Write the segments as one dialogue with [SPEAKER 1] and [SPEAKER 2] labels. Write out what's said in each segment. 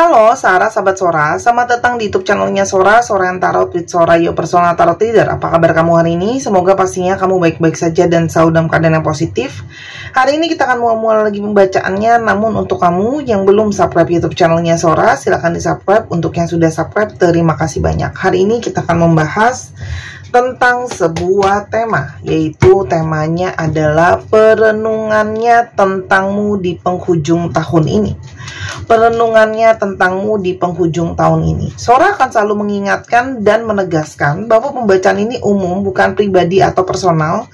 [SPEAKER 1] Halo Sarah, sahabat Sora, selamat datang di YouTube channelnya Sora, Sora yang Tarot with Sora, your personal tarot reader. Apa kabar kamu hari ini? Semoga pastinya kamu baik-baik saja dan selalu dalam keadaan yang positif. Hari ini kita akan mulai lagi pembacaannya, namun untuk kamu yang belum subscribe YouTube channelnya Sora, silahkan di-subscribe. Untuk yang sudah subscribe, terima kasih banyak. Hari ini kita akan membahas tentang sebuah tema, yaitu temanya adalah perenungannya tentangmu di penghujung tahun ini. Perenungannya tentangmu di penghujung tahun ini. Sora akan selalu mengingatkan dan menegaskan bahwa pembacaan ini umum, bukan pribadi atau personal.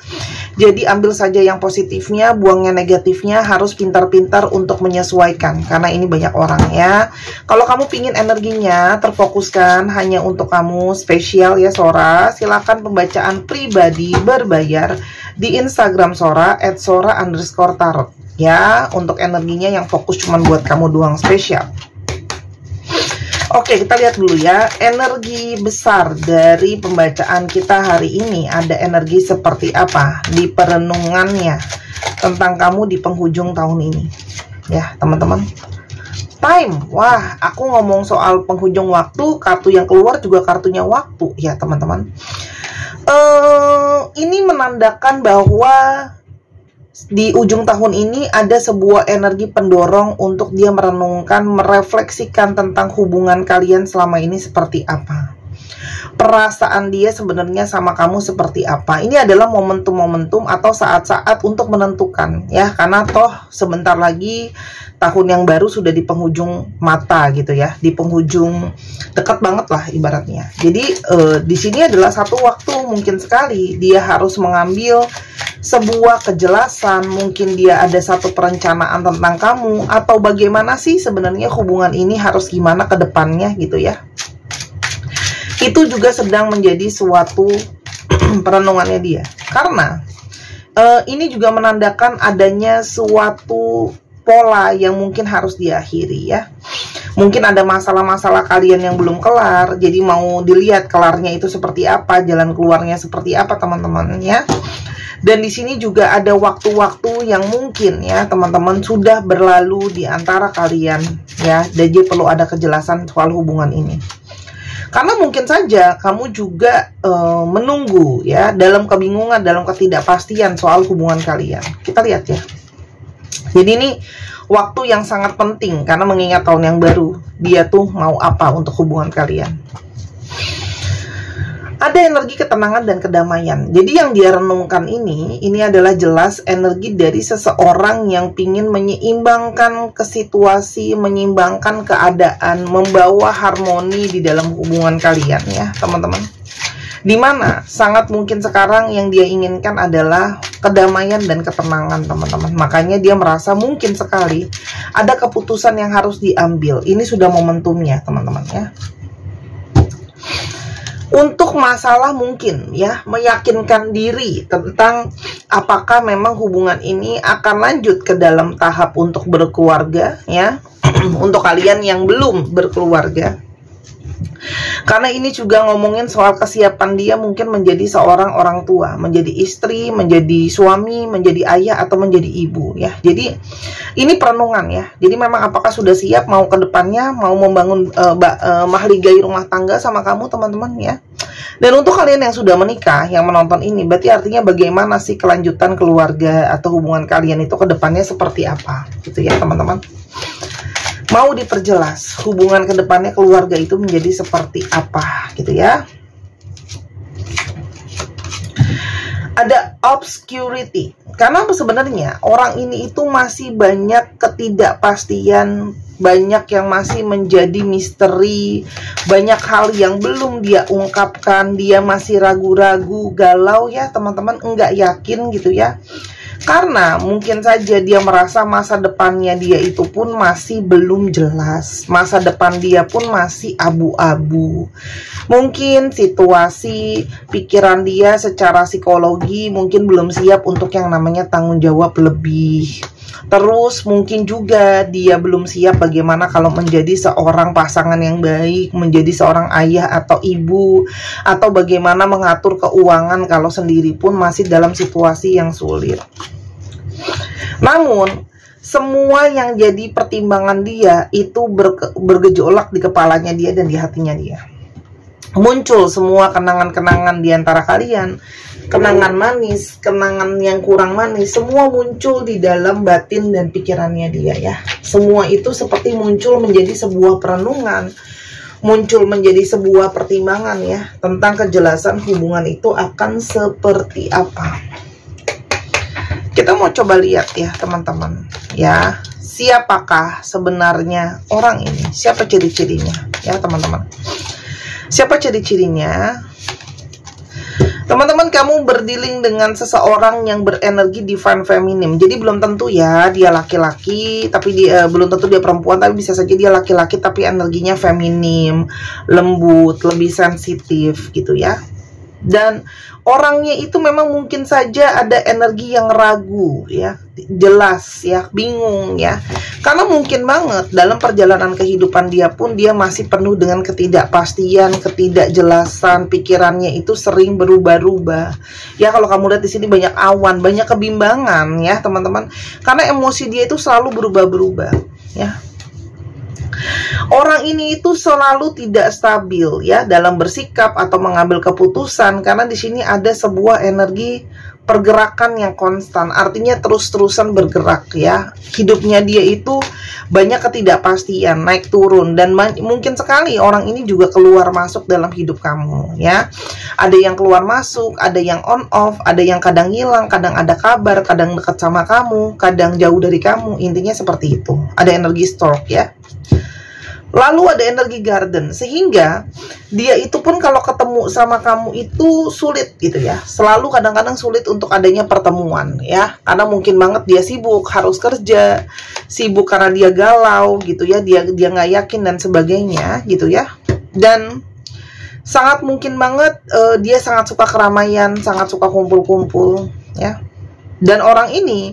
[SPEAKER 1] Jadi ambil saja yang positifnya, buang yang negatifnya, harus pintar-pintar untuk menyesuaikan. Karena ini banyak orang ya. Kalau kamu pingin energinya terfokuskan hanya untuk kamu, spesial ya Sora, silakan pembacaan pribadi berbayar di Instagram Sora @sora_tarot. Ya, untuk energinya yang fokus cuma buat kamu doang, spesial. Oke, kita lihat dulu ya. Energi besar dari pembacaan kita hari ini, ada energi seperti apa di perenungannya tentang kamu di penghujung tahun ini. Ya, teman-teman. Time. Wah, aku ngomong soal penghujung waktu, kartu yang keluar juga kartunya waktu ya, teman-teman. Ini menandakan bahwa di ujung tahun ini ada sebuah energi pendorong untuk dia merenungkan, merefleksikan tentang hubungan kalian selama ini seperti apa. Perasaan dia sebenarnya sama kamu seperti apa. Ini adalah momentum-momentum atau saat-saat untuk menentukan ya, karena toh sebentar lagi tahun yang baru sudah di penghujung mata gitu ya, di penghujung dekat banget lah ibaratnya. Jadi di sini adalah satu waktu mungkin sekali dia harus mengambil sebuah kejelasan, mungkin dia ada satu perencanaan tentang kamu, atau bagaimana sih sebenarnya hubungan ini harus gimana ke depannya gitu ya. Itu juga sedang menjadi suatu perenungannya dia. Karena ini juga menandakan adanya suatu pola yang mungkin harus diakhiri ya. Mungkin ada masalah-masalah kalian yang belum kelar, jadi mau dilihat kelarnya itu seperti apa, jalan keluarnya seperti apa teman-teman ya. Dan di sini juga ada waktu-waktu yang mungkin ya teman-teman sudah berlalu di antara kalian ya, jadi perlu ada kejelasan soal hubungan ini. Karena mungkin saja kamu juga menunggu ya, dalam kebingungan, dalam ketidakpastian soal hubungan kalian. Kita lihat ya. Jadi ini waktu yang sangat penting, karena mengingat tahun yang baru, dia tuh mau apa untuk hubungan kalian. Ada energi ketenangan dan kedamaian. Jadi yang dia renungkan ini adalah jelas energi dari seseorang yang ingin menyeimbangkan ke situasi, menyeimbangkan keadaan, membawa harmoni di dalam hubungan kalian ya teman-teman. Dimana sangat mungkin sekarang yang dia inginkan adalah kedamaian dan ketenangan teman-teman. Makanya dia merasa mungkin sekali ada keputusan yang harus diambil. Ini sudah momentumnya teman-teman ya. Untuk masalah mungkin ya, meyakinkan diri tentang apakah memang hubungan ini akan lanjut ke dalam tahap untuk berkeluarga ya. Untuk kalian yang belum berkeluarga, karena ini juga ngomongin soal kesiapan dia mungkin menjadi seorang orang tua, menjadi istri, menjadi suami, menjadi ayah, atau menjadi ibu ya. Jadi ini perenungan ya. Jadi memang apakah sudah siap mau ke depannya, mau membangun mahligai rumah tangga sama kamu teman-teman ya. Dan untuk kalian yang sudah menikah, yang menonton ini, berarti artinya bagaimana sih kelanjutan keluarga atau hubungan kalian itu ke depannya seperti apa gitu ya teman-teman. Mau diperjelas hubungan kedepannya keluarga itu menjadi seperti apa gitu ya. Ada obscurity, karena sebenarnya orang ini itu masih banyak ketidakpastian, banyak yang masih menjadi misteri, banyak hal yang belum dia ungkapkan, dia masih ragu-ragu, galau ya teman-teman, enggak yakin gitu ya. Karena mungkin saja dia merasa masa depannya dia itu pun masih belum jelas. Masa depan dia pun masih abu-abu. Mungkin situasi pikiran dia secara psikologi mungkin belum siap untuk yang namanya tanggung jawab lebih. Terus mungkin juga dia belum siap bagaimana kalau menjadi seorang pasangan yang baik, menjadi seorang ayah atau ibu, atau bagaimana mengatur keuangan kalau sendiri pun masih dalam situasi yang sulit. Namun semua yang jadi pertimbangan dia itu bergejolak di kepalanya dia dan di hatinya dia. Muncul semua kenangan-kenangan di antara kalian, kenangan manis, kenangan yang kurang manis, semua muncul di dalam batin dan pikirannya dia ya. Semua itu seperti muncul menjadi sebuah perenungan, muncul menjadi sebuah pertimbangan ya, tentang kejelasan hubungan itu akan seperti apa. Kita mau coba lihat ya teman-teman ya, siapakah sebenarnya orang ini, siapa ciri-cirinya ya teman-teman. Siapa ciri-cirinya? Teman-teman, kamu berdealing dengan seseorang yang berenergi divine feminim. Jadi belum tentu ya dia laki-laki, tapi dia belum tentu dia perempuan, tapi bisa saja dia laki-laki tapi energinya feminim, lembut, lebih sensitif gitu ya. Dan orangnya itu memang mungkin saja ada energi yang ragu ya, jelas ya, bingung ya. Karena mungkin banget dalam perjalanan kehidupan dia pun dia masih penuh dengan ketidakpastian, ketidakjelasan, pikirannya itu sering berubah-ubah. Ya kalau kamu lihat di sini banyak awan, banyak kebimbangan ya teman-teman. Karena emosi dia itu selalu berubah-berubah ya. Orang ini itu selalu tidak stabil ya dalam bersikap atau mengambil keputusan, karena di sini ada sebuah energi pergerakan yang konstan, artinya terus-terusan bergerak ya. Hidupnya dia itu banyak ketidakpastian, naik turun, dan mungkin sekali orang ini juga keluar masuk dalam hidup kamu ya. Ada yang keluar masuk, ada yang on off, ada yang kadang hilang, kadang ada kabar, kadang dekat sama kamu, kadang jauh dari kamu. Intinya seperti itu. Ada energi stork ya. Lalu ada energi garden, sehingga dia itu pun kalau ketemu sama kamu itu sulit gitu ya. Selalu kadang-kadang sulit untuk adanya pertemuan ya. Karena mungkin banget dia sibuk, harus kerja, sibuk karena dia galau gitu ya. Dia nggak yakin dan sebagainya gitu ya. Dan sangat mungkin banget dia sangat suka keramaian, sangat suka kumpul-kumpul ya. Dan orang ini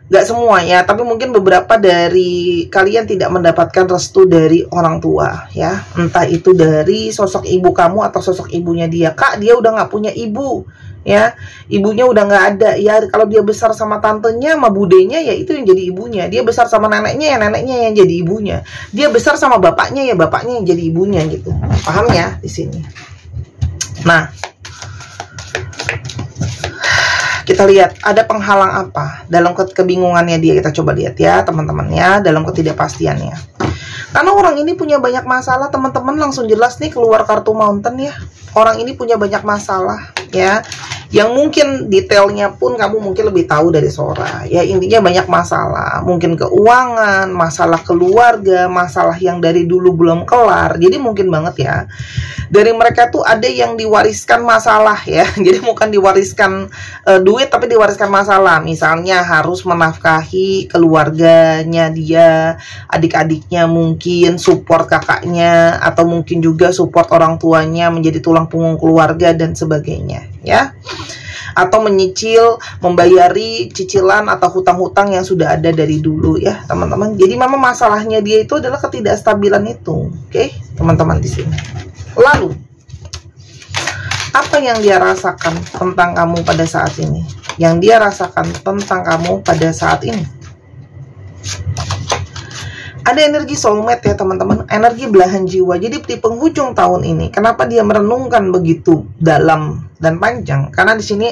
[SPEAKER 1] gak semua ya, tapi mungkin beberapa dari kalian tidak mendapatkan restu dari orang tua ya. Entah itu dari sosok ibu kamu atau sosok ibunya dia. Kak, dia udah gak punya ibu ya, ibunya udah gak ada ya. Kalau dia besar sama tantenya, sama budenya ya itu yang jadi ibunya. Dia besar sama neneknya ya neneknya yang jadi ibunya. Dia besar sama bapaknya ya bapaknya yang jadi ibunya gitu. Paham ya di sini? Nah, kita lihat ada penghalang apa dalam kebingungannya dia. Kita coba lihat ya teman-teman ya, dalam ketidakpastiannya. Karena orang ini punya banyak masalah teman-teman, langsung jelas nih keluar kartu mountain ya. Orang ini punya banyak masalah ya, yang mungkin detailnya pun kamu mungkin lebih tahu dari Sora ya. Intinya banyak masalah, mungkin keuangan, masalah keluarga, masalah yang dari dulu belum kelar. Jadi mungkin banget ya dari mereka tuh ada yang diwariskan masalah ya. Jadi bukan diwariskan duit, tapi diwariskan masalah. Misalnya harus menafkahi keluarganya dia, adik-adiknya mungkin, support kakaknya, atau mungkin juga support orang tuanya menjadi tulang punggung keluarga dan sebagainya ya. Atau menyicil, membayari cicilan atau hutang-hutang yang sudah ada dari dulu ya teman-teman. Jadi memang masalahnya dia itu adalah ketidakstabilan itu. Oke, teman-teman di sini. Lalu apa yang dia rasakan tentang kamu pada saat ini? Yang dia rasakan tentang kamu pada saat ini? Ada energi soulmate ya teman-teman, energi belahan jiwa. Jadi di penghujung tahun ini, kenapa dia merenungkan begitu dalam dan panjang? Karena di sini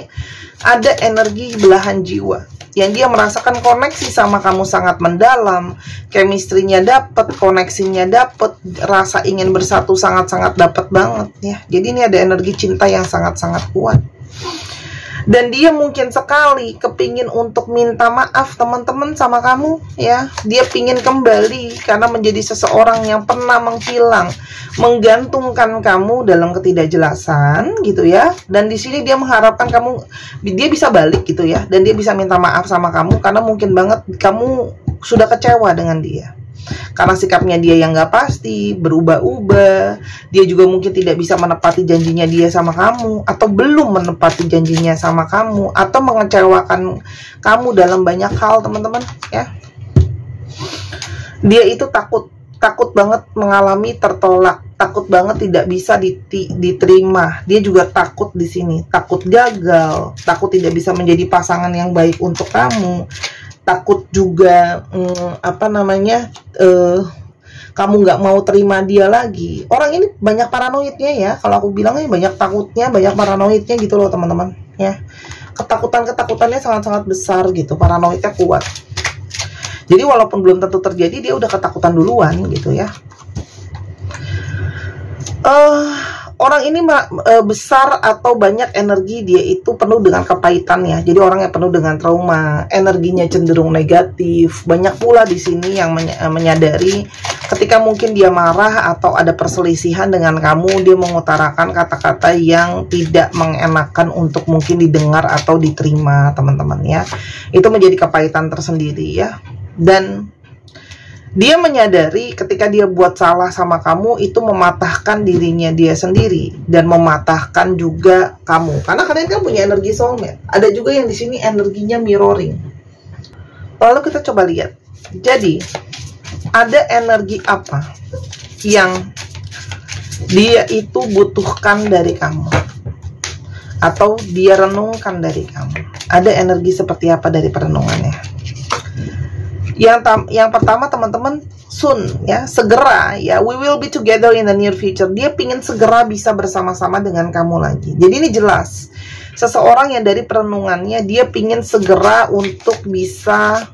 [SPEAKER 1] ada energi belahan jiwa yang dia merasakan koneksi sama kamu sangat mendalam, chemistry-nya dapet, koneksinya dapet, rasa ingin bersatu sangat-sangat dapet banget ya. Jadi ini ada energi cinta yang sangat-sangat kuat. Dan dia mungkin sekali kepingin untuk minta maaf teman-teman sama kamu ya. Dia pingin kembali karena menjadi seseorang yang pernah menghilang, menggantungkan kamu dalam ketidakjelasan gitu ya. Dan di sini dia mengharapkan kamu, dia bisa balik gitu ya. Dan dia bisa minta maaf sama kamu karena mungkin banget kamu sudah kecewa dengan dia. Karena sikapnya dia yang gak pasti, berubah-ubah. Dia juga mungkin tidak bisa menepati janjinya dia sama kamu, atau belum menepati janjinya sama kamu, atau mengecewakan kamu dalam banyak hal teman-teman ya. Dia itu takut banget mengalami tertolak, takut banget tidak bisa diterima. Dia juga takut di sini, takut gagal, takut tidak bisa menjadi pasangan yang baik untuk kamu. takut juga kamu nggak mau terima dia lagi. Orang ini banyak paranoidnya ya, kalau aku bilangnya banyak takutnya, banyak paranoidnya gitu loh teman-teman ya. Ketakutannya sangat-sangat besar gitu, paranoidnya kuat. Jadi walaupun belum tentu terjadi, dia udah ketakutan duluan gitu ya. Orang ini besar atau banyak energi dia itu penuh dengan kepahitan ya. Jadi orang yang penuh dengan trauma, energinya cenderung negatif. Banyak pula di sini yang menyadari ketika mungkin dia marah atau ada perselisihan dengan kamu, dia mengutarakan kata-kata yang tidak mengenakan untuk mungkin didengar atau diterima, teman-teman ya. Itu menjadi kepahitan tersendiri ya. Dan dia menyadari ketika dia buat salah sama kamu itu mematahkan dirinya dia sendiri dan mematahkan juga kamu. Karena kalian kan punya energi soulmate. Ada juga yang di sini energinya mirroring. Lalu kita coba lihat. Jadi ada energi apa yang dia itu butuhkan dari kamu atau dia renungkan dari kamu? Ada energi seperti apa dari perenungannya? Yang pertama teman-teman, soon ya, segera ya, we will be together in the near future. Dia pingin segera bisa bersama-sama dengan kamu lagi. Jadi ini jelas seseorang yang dari perenungannya dia pingin segera untuk bisa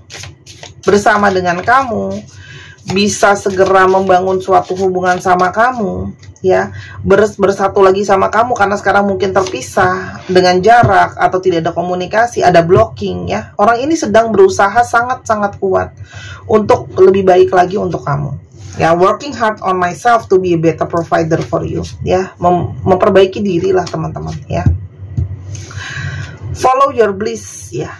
[SPEAKER 1] bersama dengan kamu, bisa segera membangun suatu hubungan sama kamu ya, bersatu lagi sama kamu, karena sekarang mungkin terpisah dengan jarak atau tidak ada komunikasi, ada blocking ya. Orang ini sedang berusaha sangat-sangat kuat untuk lebih baik lagi untuk kamu ya, working hard on myself to be a better provider for you ya, memperbaiki diri lah teman-teman ya, follow your bliss ya.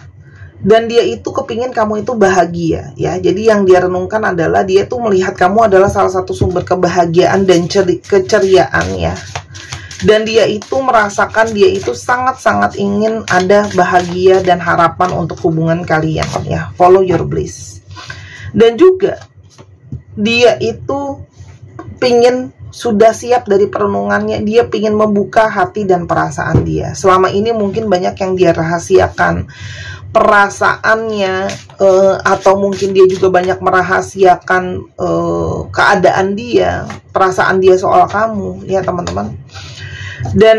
[SPEAKER 1] Dan dia itu kepingin kamu itu bahagia ya. Jadi yang dia renungkan adalah dia tuh melihat kamu adalah salah satu sumber kebahagiaan dan keceriaan ya. Dan dia itu merasakan dia itu sangat-sangat ingin ada bahagia dan harapan untuk hubungan kalian ya. Follow your bliss. Dan juga dia itu pingin, sudah siap dari perenungannya, dia pingin membuka hati dan perasaan dia. Selama ini mungkin banyak yang dia rahasiakan perasaannya, atau mungkin dia juga banyak merahasiakan keadaan dia, perasaan dia soal kamu ya teman-teman. Dan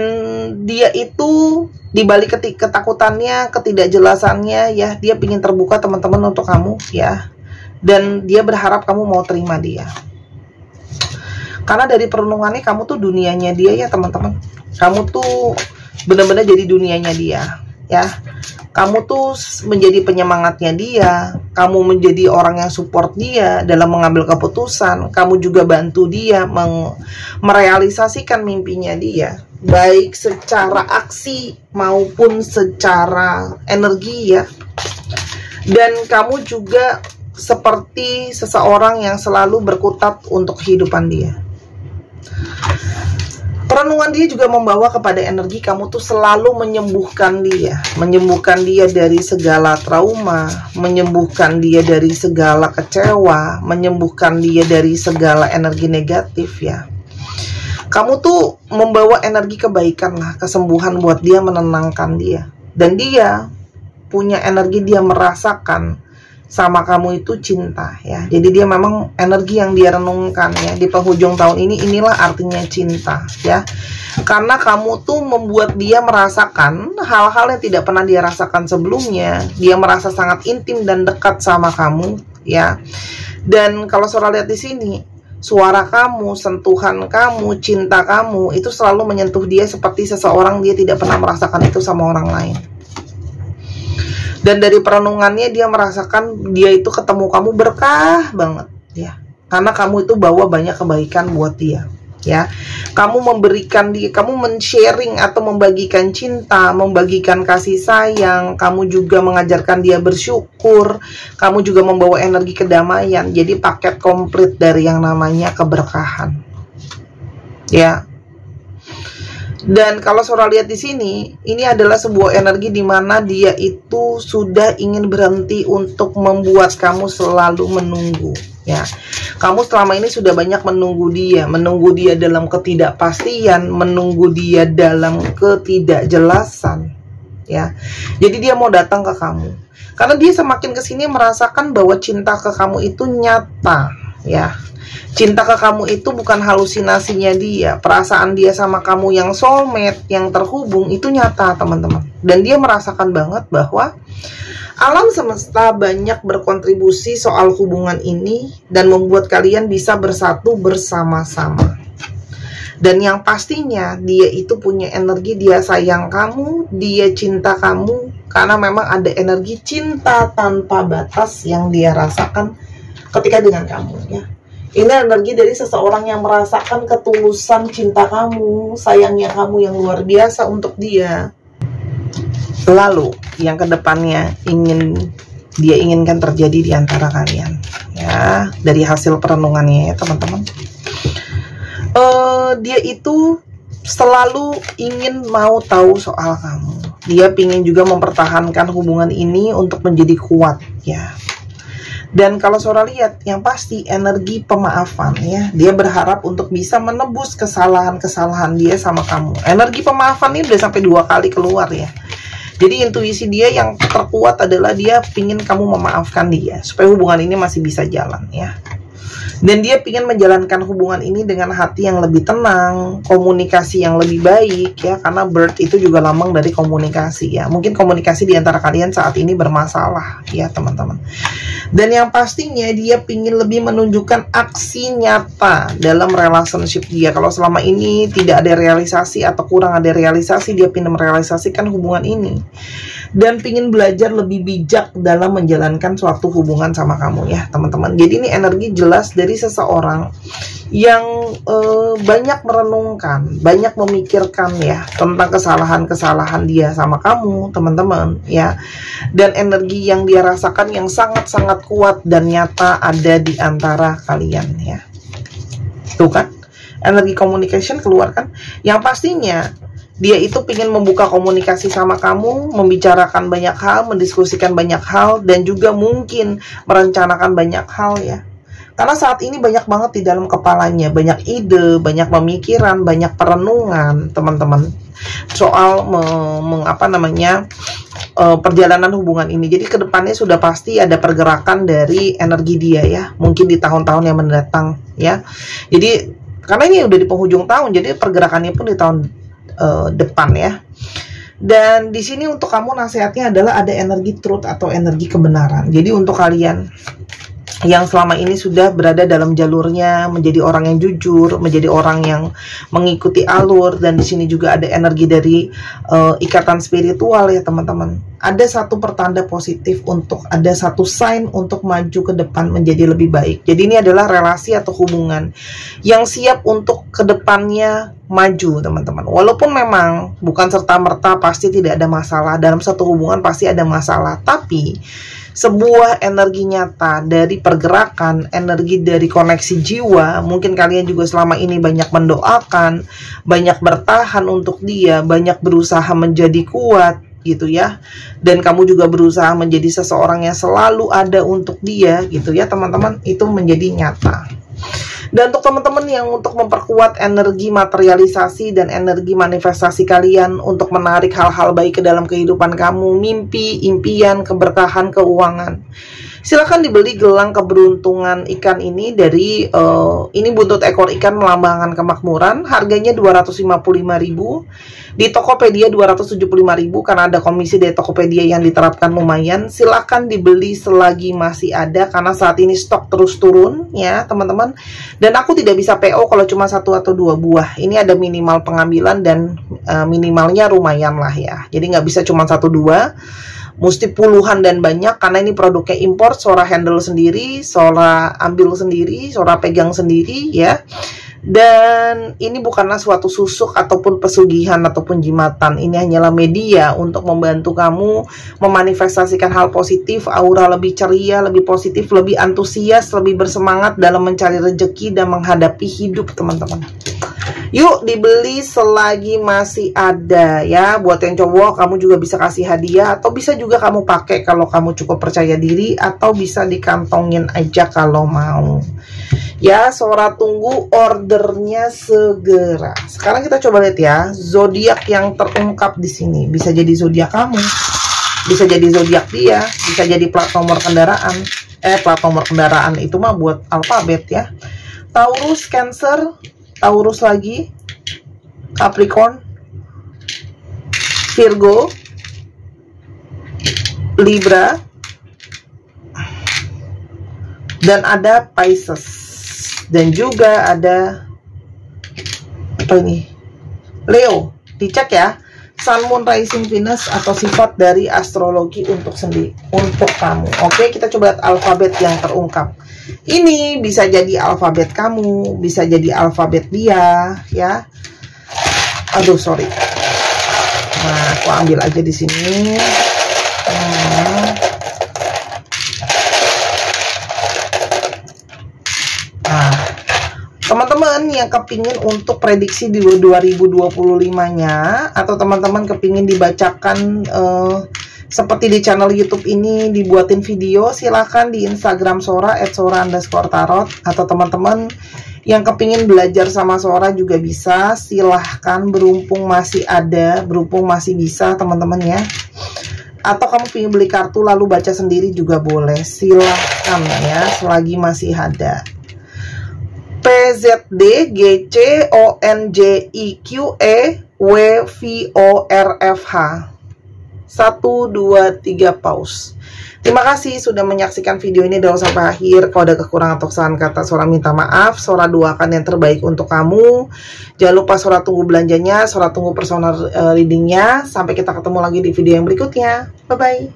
[SPEAKER 1] dia itu dibalik ketakutannya, ketidakjelasannya ya, dia pingin terbuka teman-teman untuk kamu ya. Dan dia berharap kamu mau terima dia. Karena dari perenungannya kamu tuh dunianya dia ya teman-teman. Kamu tuh benar-benar jadi dunianya dia ya. Kamu tuh menjadi penyemangatnya dia, kamu menjadi orang yang support dia dalam mengambil keputusan, kamu juga bantu dia merealisasikan mimpinya dia, baik secara aksi maupun secara energi ya. Dan kamu juga seperti seseorang yang selalu berkutat untuk kehidupan dia. Perenungan dia juga membawa kepada energi kamu tuh selalu menyembuhkan dia dari segala trauma, menyembuhkan dia dari segala kecewa, menyembuhkan dia dari segala energi negatif ya. Kamu tuh membawa energi kebaikan lah, kesembuhan buat dia, menenangkan dia. Dan dia punya energi, dia merasakan sama kamu itu cinta ya. Jadi dia memang energi yang dia renungkan ya di penghujung tahun ini, inilah artinya cinta ya. Karena kamu tuh membuat dia merasakan hal-hal yang tidak pernah dia rasakan sebelumnya. Dia merasa sangat intim dan dekat sama kamu ya. Dan kalau Sora lihat di sini, suara kamu, sentuhan kamu, cinta kamu itu selalu menyentuh dia seperti seseorang dia tidak pernah merasakan itu sama orang lain. Dan dari perenungannya dia merasakan dia itu ketemu kamu berkah banget ya. Karena kamu itu bawa banyak kebaikan buat dia ya. Kamu memberikan dia, kamu men-sharing atau membagikan cinta, membagikan kasih sayang, kamu juga mengajarkan dia bersyukur, kamu juga membawa energi kedamaian. Jadi paket komplit dari yang namanya keberkahan ya. Dan kalau Sora lihat di sini, ini adalah sebuah energi di mana dia itu sudah ingin berhenti untuk membuat kamu selalu menunggu ya. Kamu selama ini sudah banyak menunggu dia dalam ketidakpastian, menunggu dia dalam ketidakjelasan ya. Jadi dia mau datang ke kamu. Karena dia semakin kesini merasakan bahwa cinta ke kamu itu nyata, ya. Cinta ke kamu itu bukan halusinasinya dia. Perasaan dia sama kamu yang soulmate, yang terhubung, itu nyata, teman-teman. Dan dia merasakan banget bahwa alam semesta banyak berkontribusi soal hubungan ini dan membuat kalian bisa bersatu bersama-sama. Dan yang pastinya dia itu punya energi, dia sayang kamu, dia cinta kamu, karena memang ada energi cinta tanpa batas yang dia rasakan ketika dengan kamu, ya. Ini energi dari seseorang yang merasakan ketulusan cinta kamu, sayangnya kamu yang luar biasa untuk dia. Lalu yang kedepannya dia inginkan terjadi di antara kalian, ya, dari hasil perenungannya, ya teman-teman. Dia itu selalu ingin mau tahu soal kamu. Dia ingin juga mempertahankan hubungan ini untuk menjadi kuat, ya. Dan kalau Sora lihat, yang pasti energi pemaafan, ya. Dia berharap untuk bisa menebus kesalahan-kesalahan dia sama kamu. Energi pemaafan ini udah sampai 2 kali keluar, ya. Jadi intuisi dia yang terkuat adalah dia pingin kamu memaafkan dia supaya hubungan ini masih bisa jalan, ya. Dan dia ingin menjalankan hubungan ini dengan hati yang lebih tenang, komunikasi yang lebih baik, ya, karena bird itu juga lambang dari komunikasi, ya. Mungkin komunikasi di antara kalian saat ini bermasalah, ya teman-teman. Dan yang pastinya dia ingin lebih menunjukkan aksi nyata dalam relationship dia. Kalau selama ini tidak ada realisasi atau kurang ada realisasi, dia ingin merealisasikan hubungan ini. Dan ingin belajar lebih bijak dalam menjalankan suatu hubungan sama kamu, ya teman-teman. Jadi ini energi jelas dari seseorang yang banyak merenungkan, banyak memikirkan, ya, tentang kesalahan-kesalahan dia sama kamu, teman-teman, ya. Dan energi yang dia rasakan yang sangat-sangat kuat dan nyata ada di antara kalian, ya. Tuh kan, energi communication keluar kan. Yang pastinya dia itu ingin membuka komunikasi sama kamu, membicarakan banyak hal, mendiskusikan banyak hal, dan juga mungkin merencanakan banyak hal, ya. Karena saat ini banyak banget di dalam kepalanya, banyak ide, banyak pemikiran, banyak perenungan, teman-teman, soal perjalanan hubungan ini. Jadi kedepannya sudah pasti ada pergerakan dari energi dia, ya. Mungkin di tahun-tahun yang mendatang, ya. Jadi karena ini udah di penghujung tahun, jadi pergerakannya pun di tahun depan, ya. Dan di sini untuk kamu nasihatnya adalah ada energi truth atau energi kebenaran. Jadi untuk kalian yang selama ini sudah berada dalam jalurnya, menjadi orang yang jujur, menjadi orang yang mengikuti alur, dan di sini juga ada energi dari ikatan spiritual, ya teman-teman. Ada satu pertanda positif untuk ada satu sign untuk maju ke depan menjadi lebih baik. Jadi ini adalah relasi atau hubungan yang siap untuk ke depannya maju, teman-teman. Walaupun memang bukan serta-merta pasti tidak ada masalah, dalam satu hubungan pasti ada masalah, tapi sebuah energi nyata dari pergerakan, energi dari koneksi jiwa. Mungkin kalian juga selama ini banyak mendoakan, banyak bertahan untuk dia, banyak berusaha menjadi kuat, gitu ya. Dan kamu juga berusaha menjadi seseorang yang selalu ada untuk dia, gitu ya teman-teman. Itu menjadi nyata. Dan untuk teman-teman yang untuk memperkuat energi materialisasi dan energi manifestasi kalian untuk menarik hal-hal baik ke dalam kehidupan kamu, mimpi, impian, keberkahan, keuangan, silakan dibeli gelang keberuntungan ikan ini dari ini buntut ekor ikan melambangkan kemakmuran. Harganya 255.000, di Tokopedia 275.000 karena ada komisi dari Tokopedia yang diterapkan lumayan. Silakan dibeli selagi masih ada karena saat ini stok terus turun, ya teman-teman. Dan aku tidak bisa PO kalau cuma 1 atau 2 buah. Ini ada minimal pengambilan dan minimalnya lumayan lah, ya. Jadi nggak bisa cuma 1-2, mesti puluhan dan banyak karena ini produknya impor. Sora handle sendiri, Sora ambil sendiri, Sora pegang sendiri, ya. Dan ini bukanlah suatu susuk ataupun pesugihan ataupun jimatan. Ini hanyalah media untuk membantu kamu memanifestasikan hal positif, aura lebih ceria, lebih positif, lebih antusias, lebih bersemangat dalam mencari rezeki dan menghadapi hidup, teman-teman. Yuk dibeli selagi masih ada, ya. Buat yang cowok, kamu juga bisa kasih hadiah atau bisa juga kamu pakai kalau kamu cukup percaya diri, atau bisa dikantongin aja kalau mau. Ya, Sora tunggu ordernya segera. Sekarang kita coba lihat, ya, zodiak yang terungkap di sini. Bisa jadi zodiak kamu, Bisa jadi zodiak dia, bisa jadi plat nomor kendaraan. Plat nomor kendaraan itu mah buat alfabet ya. Taurus, Cancer, Taurus lagi, Capricorn, Virgo, Libra, dan ada Pisces, dan juga ada apa ini, Leo. Dicek ya, Sun, Moon, Rising, Venus atau sifat dari astrologi untuk kamu. Oke, kita coba lihat alfabet yang terungkap. Ini bisa jadi alfabet kamu, bisa jadi alfabet dia, ya. Aduh, sorry. Nah, aku ambil aja di sini. Nah, teman-teman yang kepingin untuk prediksi di 2025-nya, atau teman-teman kepingin dibacakan seperti di channel YouTube ini dibuatin video, silahkan di Instagram Sora @sora_tarot. Atau teman-teman yang kepingin belajar sama Sora juga bisa, silahkan, berhubung masih ada, berhubung masih bisa teman-teman ya. Atau kamu pengen beli kartu lalu baca sendiri juga boleh, silahkan ya, selagi masih ada. PZD GCONJIQEWVORFH 1, 2, 3 pause. Terima kasih sudah menyaksikan video ini dari sampai akhir. Kalau ada kekurangan atau kesalahan kata, Sora minta maaf. Sora doakan yang terbaik untuk kamu. Jangan lupa Sora tunggu belanjanya, Sora tunggu personal readingnya. Sampai kita ketemu lagi di video yang berikutnya. Bye bye.